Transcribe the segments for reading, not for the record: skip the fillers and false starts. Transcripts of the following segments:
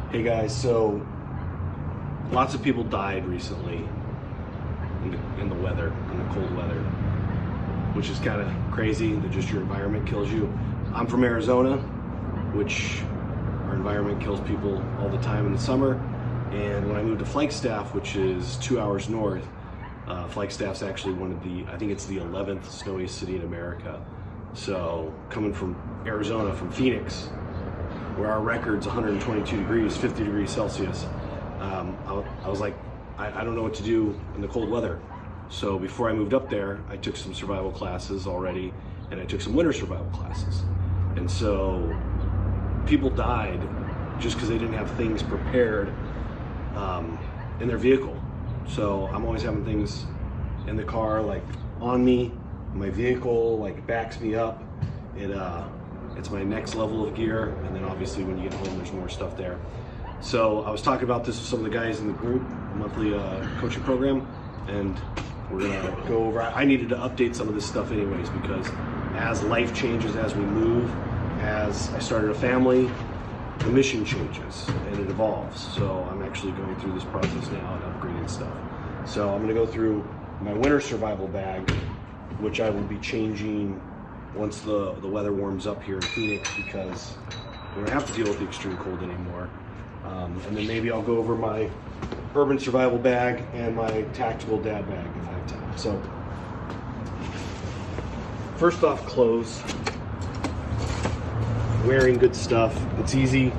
Hey guys, so lots of people died recently in the weather, in the cold weather, which is kind of crazy that just your environment kills you. I'm from Arizona, which our environment kills people all the time in the summer. And when I moved to Flagstaff, which is 2 hours north, Flagstaff's actually one of the, I think it's the 11th snowiest city in America. So coming from Arizona, from Phoenix, where our record's 122 degrees, 50 degrees Celsius, I was like, I don't know what to do in the cold weather. So before I moved up there, I took some survival classes already, and I took some winter survival classes. And so people died just because they didn't have things prepared in their vehicle. So I'm always having things in the car, like on me, my vehicle, like it backs me up. It's my next level of gear, and then obviously when you get home, there's more stuff there. So I was talking about this with some of the guys in the group, monthly coaching program, and we're gonna go over. I needed to update some of this stuff anyways, because as life changes, as we move, as I started a family, the mission changes and it evolves. So I'm actually going through this process now and upgrading stuff. So I'm gonna go through my winter survival bag, which I will be changing once the weather warms up here in Phoenix, because we don't have to deal with the extreme cold anymore. And then maybe I'll go over my urban survival bag and my tactical dad bag if I have time. So first off, clothes. Wearing good stuff. It's easy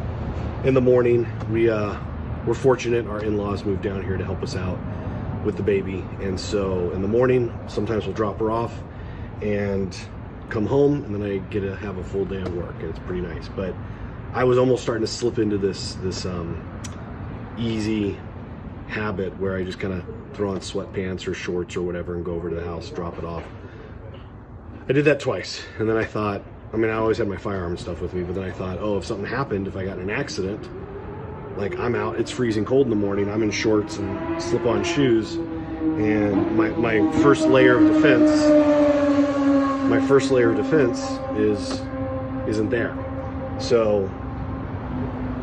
in the morning. We're fortunate, our in-laws moved down here to help us out with the baby, and so in the morning sometimes we'll drop her off and come home, and then I get to have a full day of work, and it's pretty nice. But I was almost starting to slip into this easy habit where I just kind of throw on sweatpants or shorts or whatever and go over to the house, drop it off. I did that twice, and then I thought, I mean, I always had my firearm and stuff with me, but then I thought, oh, if something happened, if I got in an accident, like I'm out, it's freezing cold in the morning, I'm in shorts and slip-on shoes, and my first layer of defense isn't there. So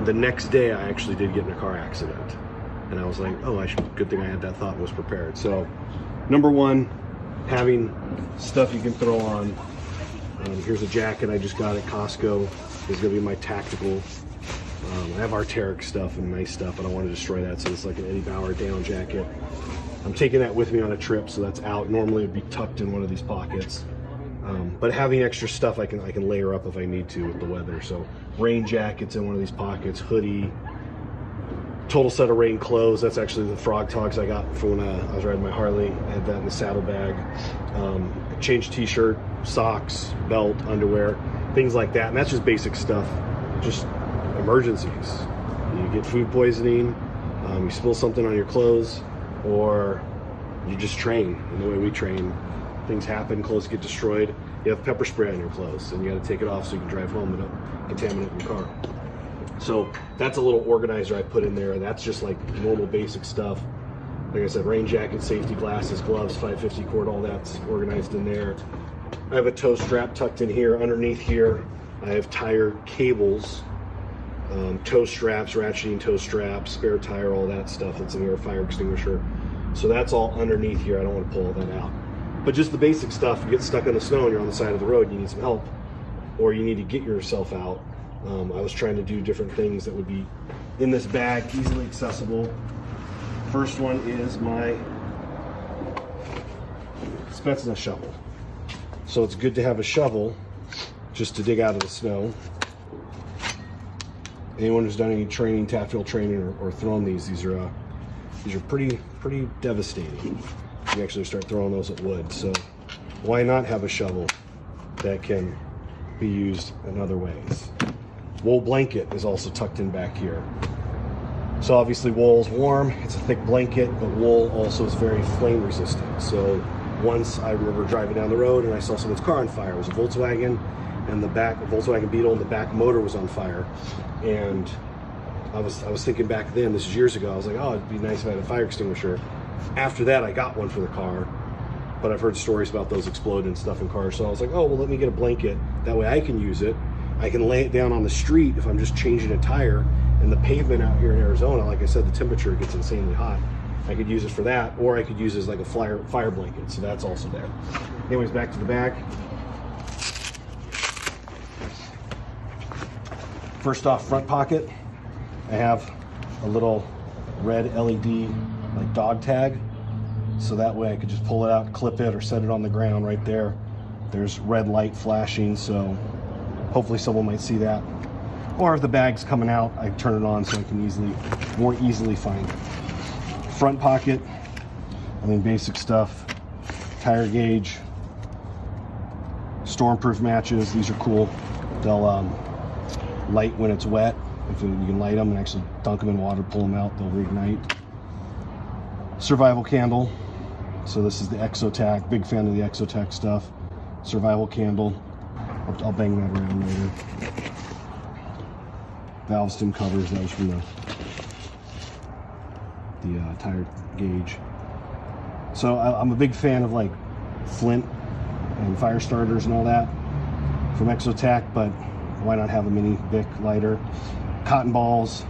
the next day I actually did get in a car accident, and I was like, oh, good thing I had that thought and was prepared. So number one, having stuff you can throw on. Here's a jacket I just got at Costco. It's gonna be my tactical. I have Arc'teryx stuff and nice stuff. I don't want to destroy that, so it's like an Eddie Bauer down jacket. I'm taking that with me on a trip, so that's out. Normally it'd be tucked in one of these pockets. But having extra stuff I can layer up if I need to with the weather. So rain jackets in one of these pockets, hoodie, total set of rain clothes. That's actually the Frog Togs I got for when I was riding my Harley. I had that in the saddlebag. Change t-shirt, socks, belt, underwear, things like that. And that's just basic stuff, just emergencies. You get food poisoning, you spill something on your clothes, or you just train. And the way we train, things happen, clothes get destroyed. You have pepper spray on your clothes, and you got to take it off so you can drive home and don't contaminate your car. So that's a little organizer I put in there, and that's just like normal basic stuff. Like I said, rain jacket, safety glasses, gloves, 550 cord, all that's organized in there. I have a tow strap tucked in here. Underneath here, I have tire cables, tow straps, ratcheting tow straps, spare tire, all that stuff that's in here, fire extinguisher. So that's all underneath here. I don't want to pull all that out. But just the basic stuff, you get stuck in the snow and you're on the side of the road, you need some help, or you need to get yourself out. I was trying to do different things that would be in this bag, easily accessible. First one is my Spetsnaz shovel. So it's good to have a shovel just to dig out of the snow. Anyone who's done any training, tactical training, or thrown these are pretty devastating. You actually start throwing those at wood. So why not have a shovel that can be used in other ways? Wool blanket is also tucked in back here. So obviously wool's warm, it's a thick blanket, but wool also is very flame resistant. So once I remember driving down the road and I saw someone's car on fire. It was a Volkswagen, and the back, a Volkswagen Beetle, and the back motor was on fire. And I was thinking back then, this is years ago, I was like, oh, it'd be nice if I had a fire extinguisher. After that, I got one for the car, but I've heard stories about those exploding and stuff in cars. So I was like, oh, well, let me get a blanket. That way I can use it. I can lay it down on the street if I'm just changing a tire, and the pavement out here in Arizona, like I said, the temperature gets insanely hot. I could use it for that, or I could use it as like a fire blanket, so that's also there. Anyways, back to the bag. First off, front pocket, I have a little red LED like dog tag, so that way I could just pull it out, clip it, or set it on the ground right there. There's red light flashing, so hopefully someone might see that. Or if the bag's coming out, I turn it on so I can more easily find it. Front pocket, I mean, basic stuff. Tire gauge, stormproof matches. These are cool. They'll light when it's wet. You can light them and actually dunk them in water, pull them out, they'll reignite. Survival candle. So this is the Exotac. Big fan of the Exotac stuff. Survival candle. I'll bang that around later. Valve stem covers. That was from the tire gauge. So I'm a big fan of like Flint and fire starters and all that from Exotac, but why not have a mini Vic lighter? Cotton balls,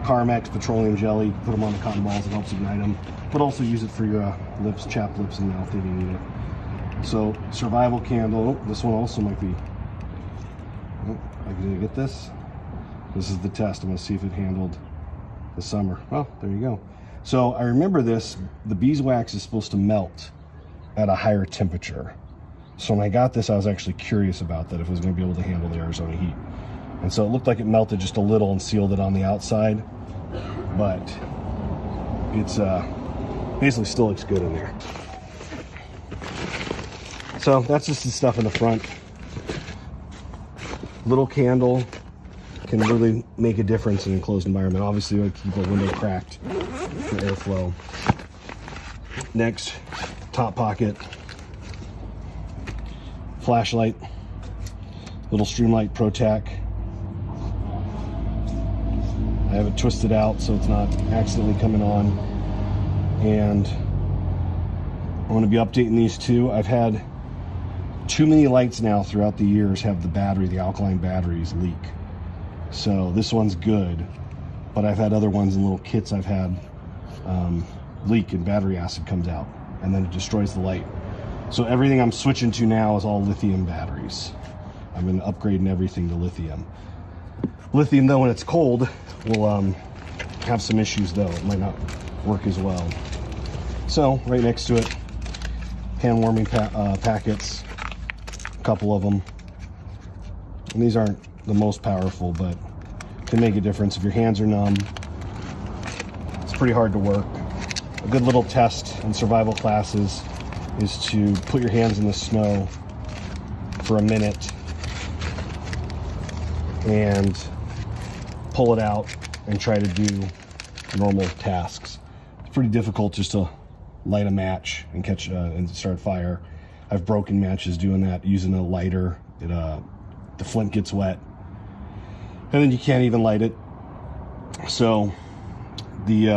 Carmex petroleum jelly. Put them on the cotton balls, it helps ignite them, but also use it for your lips, chapped lips and mouth if you need it. So survival candle. This one also might be, I can get this. This is the test. I'm going to see if it handled the summer. Oh, there you go. So I remember this, the beeswax is supposed to melt at a higher temperature. So when I got this, I was actually curious about that, if it was going to be able to handle the Arizona heat. And so it looked like it melted just a little and sealed it on the outside, but it's basically still looks good in there. So that's just the stuff in the front. Little candle can really make a difference in an enclosed environment. Obviously, we keep a window cracked for airflow. Next, top pocket, flashlight, little Streamlight Pro Tac. I have it twisted out so it's not accidentally coming on. And I'm going to be updating these too. I've had too many lights now throughout the years have the alkaline batteries leak. So this one's good, but I've had other ones in little kits I've had leak and battery acid comes out and then it destroys the light. So everything I'm switching to now is all lithium batteries. I've been upgrading everything to lithium. Lithium though, when it's cold, will have some issues though. It might not work as well. So right next to it, hand warming packets, a couple of them. And these aren't the most powerful, but can make a difference. If your hands are numb, it's pretty hard to work. A good little test in survival classes is to put your hands in the snow for a minute and pull it out and try to do normal tasks. It's pretty difficult just to light a match and catch and start fire. I've broken matches doing that using a lighter. The flint gets wet and then you can't even light it. So the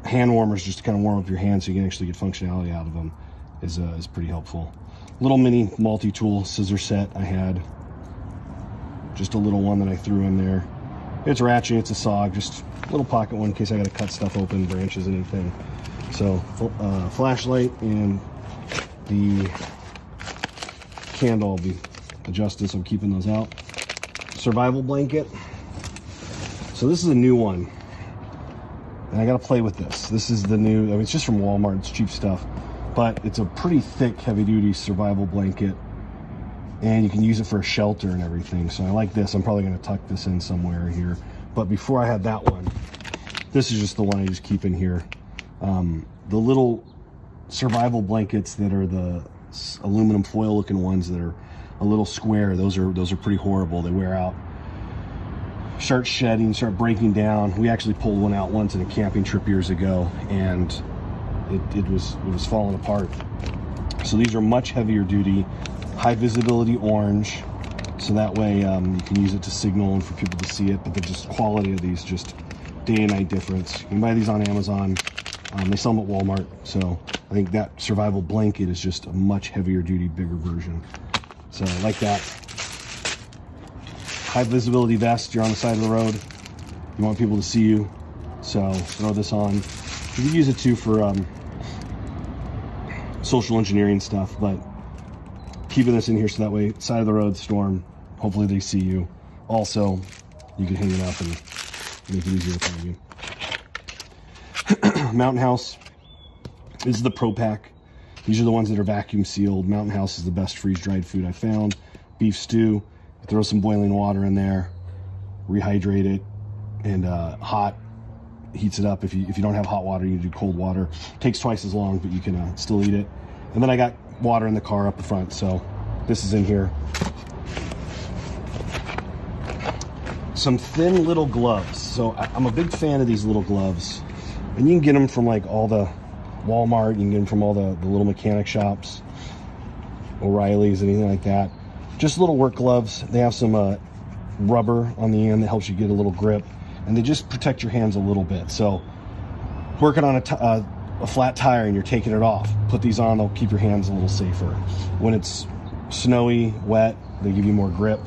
hand warmers, just to kind of warm up your hands so you can actually get functionality out of them, is pretty helpful. Little mini multi-tool scissor set I had. Just a little one that I threw in there. It's ratchet, it's a SOG, just a little pocket one in case I gotta cut stuff open, branches, anything. So flashlight and the candle will be adjusted, so I'm keeping those out. Survival blanket. So this is a new one, and I gotta play with this. This is the new, I mean, it's just from Walmart, it's cheap stuff, but it's a pretty thick, heavy-duty survival blanket, and you can use it for a shelter and everything. So I like this. I'm probably gonna tuck this in somewhere here. But before I had that one, this is just the one I just keep in here. The little survival blankets that are the aluminum foil looking ones that are a little square, those are pretty horrible. They wear out, start shedding, start breaking down. We actually pulled one out once in a camping trip years ago, and it was falling apart. So these are much heavier duty, high visibility orange, so that way you can use it to signal and for people to see it. But the just quality of these, just day and night difference. You can buy these on Amazon. They sell them at Walmart. So I think that survival blanket is just a much heavier duty, bigger version. So I like that. high visibility vest. You're on the side of the road. You want people to see you, so throw this on. You can use it too for social engineering stuff, but keeping this in here so that way, side of the road, storm, hopefully they see you. Also, you can hang it up and make it easier to find you. Mountain House. This is the Pro Pack. These are the ones that are vacuum sealed. Mountain House is the best freeze-dried food I found. Beef stew. Throw some boiling water in there, rehydrate it, and hot heats it up. If you don't have hot water, you do cold water. Takes twice as long, but you can still eat it. And then I got water in the car up the front, so this is in here. Some thin little gloves. So I'm a big fan of these little gloves, and you can get them from like all the Walmart. You can get them from all the little mechanic shops, O'Reilly's, anything like that. Just little work gloves. They have some rubber on the end that helps you get a little grip, and they just protect your hands a little bit. So working on a flat tire and you're taking it off, put these on. They'll keep your hands a little safer. When it's snowy, wet, they give you more grip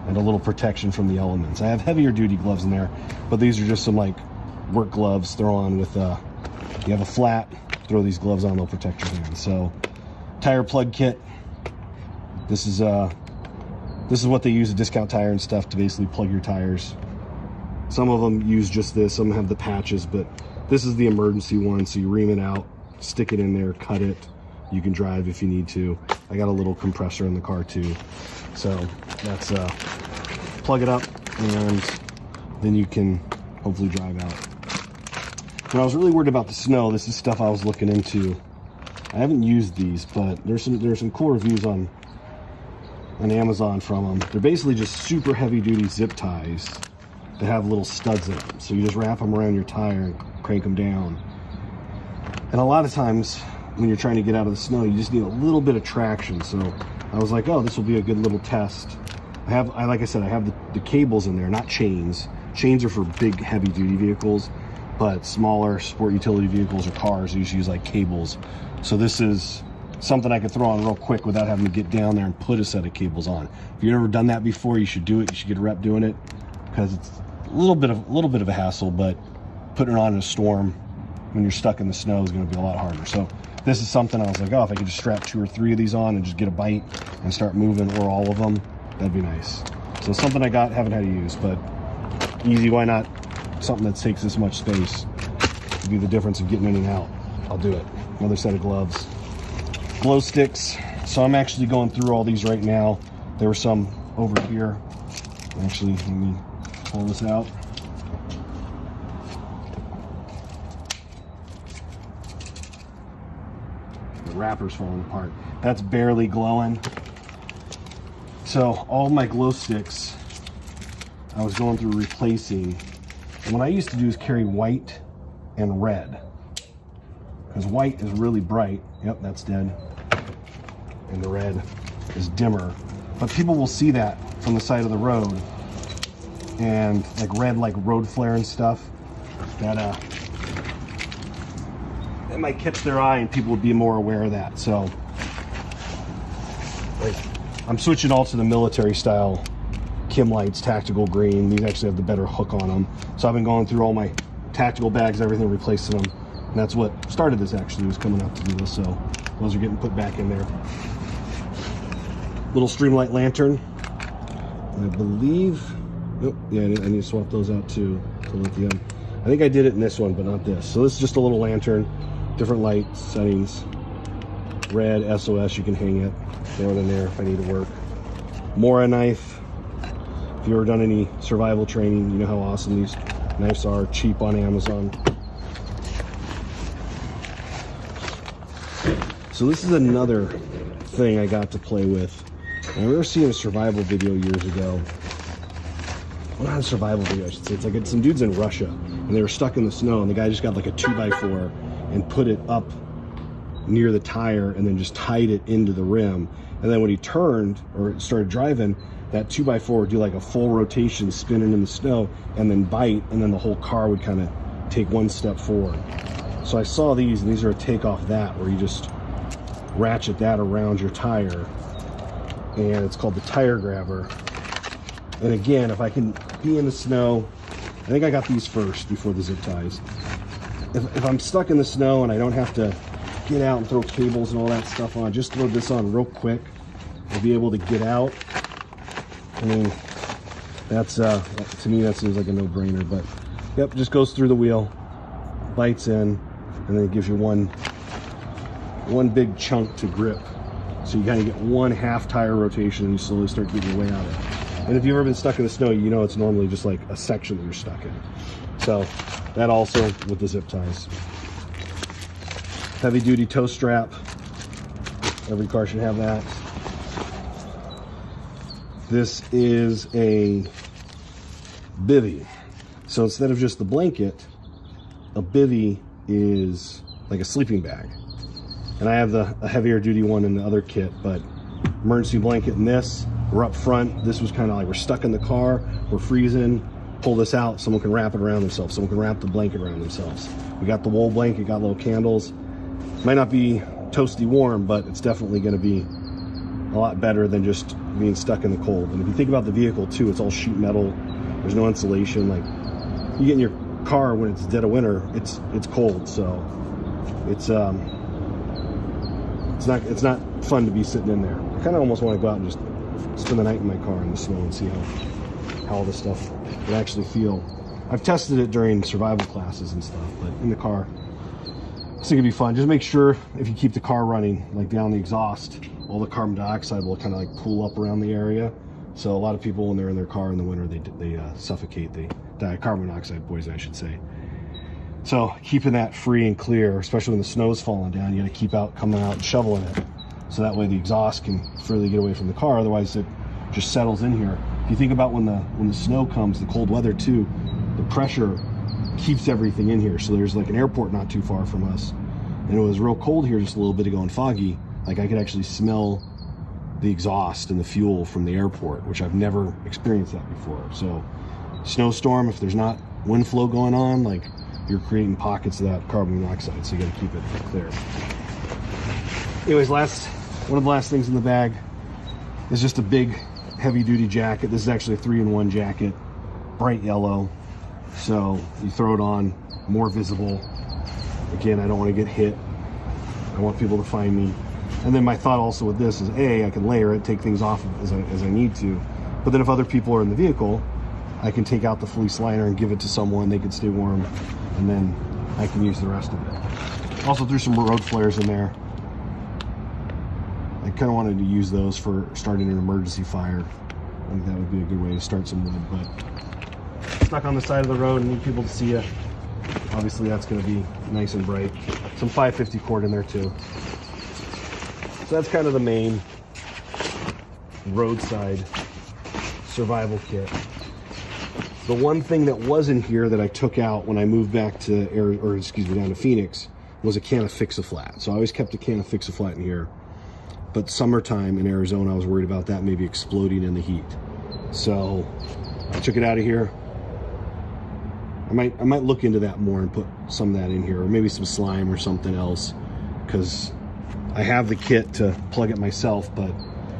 and a little protection from the elements. I have heavier duty gloves in there, but these are just some like work gloves. Throw on with you have a flat, throw these gloves on, they'll protect your hands. So tire plug kit. This is what they use at Discount Tire and stuff to basically plug your tires. Some of them use just this, some have the patches, but this is the emergency one. So you ream it out, stick it in there, cut it. You can drive if you need to. I got a little compressor in the car too. So that's plug it up, and then you can hopefully drive out. When I was really worried about the snow, this is stuff I was looking into. I haven't used these, but there's some cool reviews on Amazon from them. They're basically just super heavy duty zip ties that have little studs in them. So you just wrap them around your tire and crank them down. And a lot of times when you're trying to get out of the snow, you just need a little bit of traction. So I was like, oh, this will be a good little test. Like I said, I have the cables in there, not chains. Chains are for big heavy duty vehicles, but smaller sport utility vehicles or cars usually use like cables. So this is something I could throw on real quick without having to get down there and put a set of cables on. If you've never done that before, you should do it. You should get a rep doing it, because it's a little bit of a hassle, but putting it on in a storm when you're stuck in the snow is going to be a lot harder. So this is something I was like, oh, if I could just strap 2 or 3 of these on and just get a bite and start moving, or all of them, that'd be nice. So something I got, haven't had to use, but easy, why not? Something that takes this much space to be the difference of getting in and out. I'll do it. Another set of gloves. Glow sticks. So I'm actually going through all these right now. There were some over here. Actually, let me pull this out. The wrapper's falling apart. That's barely glowing. So all my glow sticks, I was going through replacing. And what I used to do is carry white and red, because white is really bright. Yep, that's dead. And the red is dimmer. But people will see that from the side of the road, and like red, like road flare and stuff, that might catch their eye, and people would be more aware of that. So like, I'm switching all to the military style Kim Lights Tactical Green. These actually have the better hook on them. So I've been going through all my tactical bags, everything, replacing them. And that's what started this, actually, was coming up to do this. So those are getting put back in there. Little Streamlight lantern. I believe, oh, yeah, I need to swap those out too to lithium. I think I did it in this one, but not this. So this is just a little lantern, different light settings. Red, SOS, you can hang it. Throw it in there if I need to work. Mora knife. If you've ever done any survival training, you know how awesome these knives are, cheap on Amazon. So this is another thing I got to play with. I remember seeing a survival video years ago. Well, not a survival video, I should say. It's like some dudes in Russia, and they were stuck in the snow, and the guy just got like a 2x4 and put it up near the tire and then just tied it into the rim. And then when he turned or started driving, that 2x4 would do like a full rotation, spinning in the snow, and then bite, and then the whole car would kind of take one step forward. So I saw these, and these are a take off that, where you just ratchet that around your tire, and it's called the tire grabber. And again, if I can be in the snow, I think I got these first before the zip ties. If I'm stuck in the snow and I don't have to get out and throw cables and all that stuff on, just throw this on real quick. I'll be able to get out. I mean, that's, to me, that seems like a no-brainer, but yep, just goes through the wheel, bites in, and then it gives you one big chunk to grip. So you kind of get one half tire rotation and you slowly start getting your way out of it. And if you've ever been stuck in the snow, you know it's normally just like a section that you're stuck in. So that also with the zip ties. Heavy duty tow strap. Every car should have that. This is a bivvy. So instead of just the blanket, a bivvy is like a sleeping bag. And I have a heavier duty one in the other kit, but emergency blanket in this. We're up front. This was kind of like we're stuck in the car, we're freezing. Pull this out, someone can wrap it around themselves. Someone can wrap the blanket around themselves. We got the wool blanket, got little candles. Might not be toasty warm, but it's definitely going to be a lot better than just being stuck in the cold. And if you think about the vehicle too, it's all sheet metal. There's no insulation. Like you get in your car when it's dead of winter, it's cold. So it's not fun to be sitting in there. I kind of almost want to go out and just spend the night in my car in the snow and see how all this stuff would actually feel. I've tested it during survival classes and stuff, but in the car, I think it'd be fun. Just make sure if you keep the car running, like down the exhaust, all the carbon dioxide will kind of like pool up around the area. So a lot of people, when they're in their car in the winter, they suffocate. They die of carbon monoxide poison, I should say. So keeping that free and clear, especially when the snow's falling down, you got to keep coming out and shoveling it. So that way the exhaust can freely get away from the car. Otherwise it just settles in here. If you think about when the snow comes, the cold weather too, the pressure keeps everything in here. So there's like an airport not too far from us, and it was real cold here just a little bit ago and foggy. Like I could actually smell the exhaust and the fuel from the airport, which I've never experienced that before. So snowstorm, if there's not wind flow going on, like you're creating pockets of that carbon monoxide, so you got to keep it clear. Anyways, one of the last things in the bag is just a big heavy-duty jacket. This is actually a 3-in-1 jacket, bright yellow. So you throw it on, more visible. Again, I don't want to get hit. I want people to find me. And then my thought also with this is, A, I can layer it, take things off as I need to. But then if other people are in the vehicle, I can take out the fleece liner and give it to someone. They can stay warm, and then I can use the rest of it. Also threw some road flares in there. I kind of wanted to use those for starting an emergency fire. I think that would be a good way to start some wood, but stuck on the side of the road and need people to see you. Obviously that's going to be nice and bright. Some 550 cord in there too. So that's kind of the main roadside survival kit. The one thing that was in here that I took out when I moved back to down to Phoenix was a can of Fix-A-Flat. So I always kept a can of Fix-A-Flat in here. But summertime in Arizona, I was worried about that maybe exploding in the heat. So I took it out of here. I might look into that more and put some of that in here, or maybe some slime or something else, because I have the kit to plug it myself, but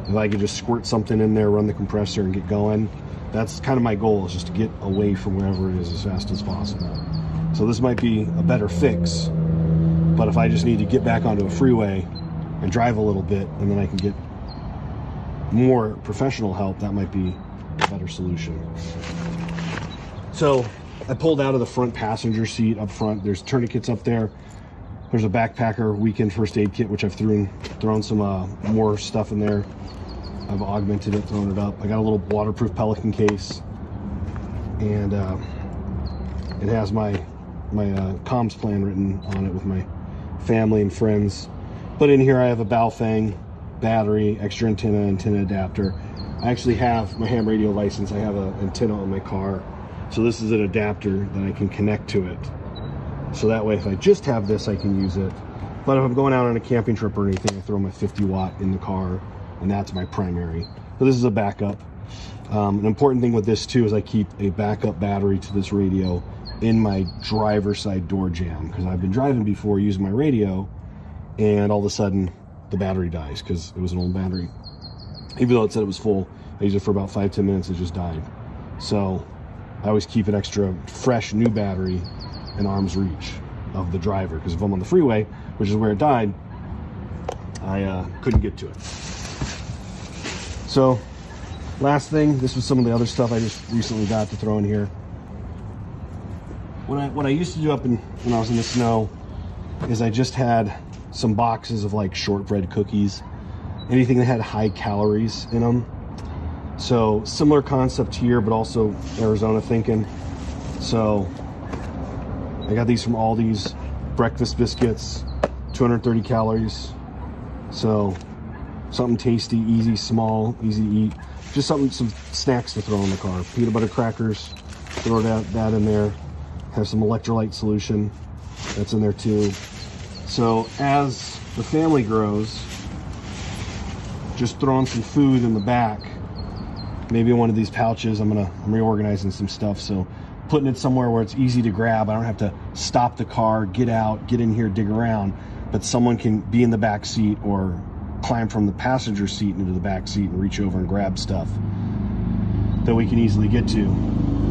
if I could just squirt something in there, run the compressor and get going, that's kind of my goal, is just to get away from wherever it is as fast as possible. So this might be a better fix, but if I just need to get back onto a freeway and drive a little bit, and then I can get more professional help, that might be a better solution. So I pulled out of the front passenger seat up front. There's tourniquets up there. There's a backpacker weekend first aid kit, which I've thrown some more stuff in there. I've augmented it, thrown it up. I got a little waterproof Pelican case, and it has my comms plan written on it with my family and friends. But in here I have a Baofeng battery, extra antenna adapter. I actually have my ham radio license. I have an antenna on my car. So this is an adapter that I can connect to it. So that way if I just have this, I can use it. But if I'm going out on a camping trip or anything, I throw my 50 watt in the car, and that's my primary. But this is a backup. An important thing with this too is I keep a backup battery to this radio in my driver's side door jamb, because I've been driving before using my radio, and all of a sudden the battery dies because it was an old battery. Even though it said it was full, I used it for about 5-10 minutes, it just died. So I always keep an extra fresh new battery in arm's reach of the driver, because if I'm on the freeway, which is where it died, I couldn't get to it. So last thing, this was some of the other stuff I just recently got to throw in here. What I used to do when I was in the snow is I just had some boxes of like shortbread cookies, anything that had high calories in them. So similar concept here, but also Arizona thinking. So I got these from Aldi's, breakfast biscuits, 230 calories. So something tasty, easy, small, easy to eat. Just some snacks to throw in the car. Peanut butter crackers, throw that in there. Have some electrolyte solution, that's in there too. So as the family grows, just throwing some food in the back, maybe in one of these pouches. I'm reorganizing some stuff, so putting it somewhere where it's easy to grab. I don't have to stop the car, get out, get in here, dig around, but someone can be in the back seat or climb from the passenger seat into the back seat and reach over and grab stuff that we can easily get to.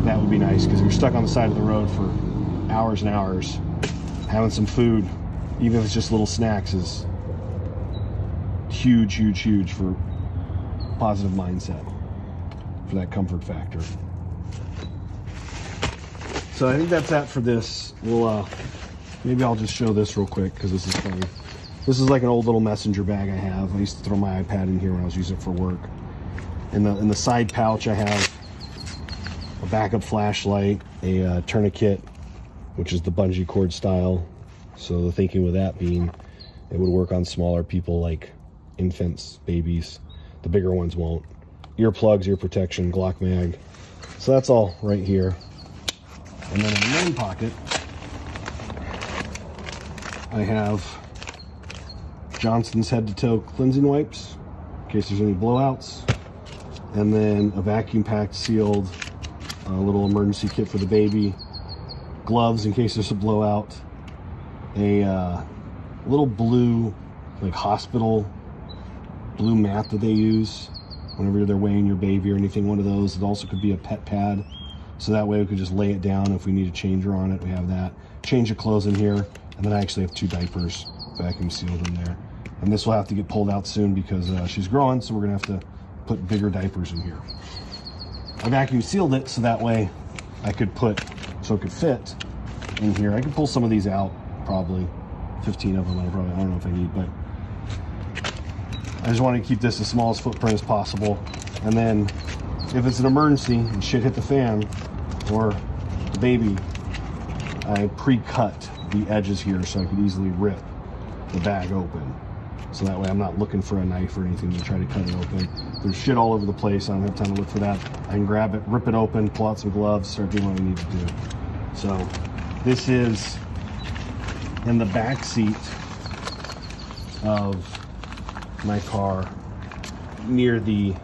That would be nice, because if you're stuck on the side of the road for hours and hours, having some food, even if it's just little snacks, is huge, huge, huge for positive mindset, for that comfort factor. So I think that's that for this. We'll maybe I'll just show this real quick, because this is funny. This is like an old little messenger bag I have. I used to throw my iPad in here when I was using it for work. In the side pouch I have a backup flashlight, a tourniquet, which is the bungee cord style. So the thinking with that being, it would work on smaller people like infants, babies. The bigger ones won't. Earplugs, ear protection, Glock mag. So that's all right here. And then in the main pocket, I have Johnson's head-to-toe cleansing wipes in case there's any blowouts, and then a vacuum-packed sealed little emergency kit for the baby, gloves in case there's a blowout, a little blue like hospital blue mat that they use whenever they're weighing your baby or anything, one of those. It also could be a pet pad, so that way we could just lay it down. If we need a changer on it, we have that. Change of clothes in here, and then I actually have 2 diapers vacuum sealed in there. And this will have to get pulled out soon because she's growing, so we're gonna have to put bigger diapers in here. I vacuum sealed it so that way it could fit in here. I could pull some of these out, probably 15 of them. I don't know if I need, but I just want to keep this as small as footprint as possible. And then if it's an emergency and shit hit the fan or the baby, I pre-cut the edges here so I could easily rip the bag open. So that way I'm not looking for a knife or anything to try to cut it open. There's shit all over the place. I don't have time to look for that. I can grab it, rip it open, pull out some gloves, start doing what I need to do. So this is in the back seat of my car near the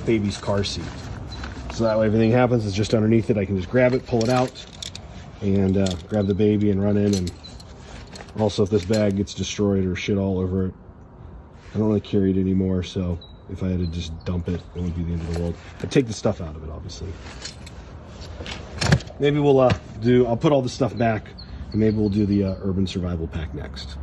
baby's car seat. So that way if anything happens, it's just underneath it. I can just grab it, pull it out, and grab the baby and run in. And also, if this bag gets destroyed or shit all over it, I don't really carry it anymore, so if I had to just dump it, it would be the end of the world. I'd take the stuff out of it, obviously. Maybe we'll I'll put all this stuff back, and maybe we'll do the urban survival pack next.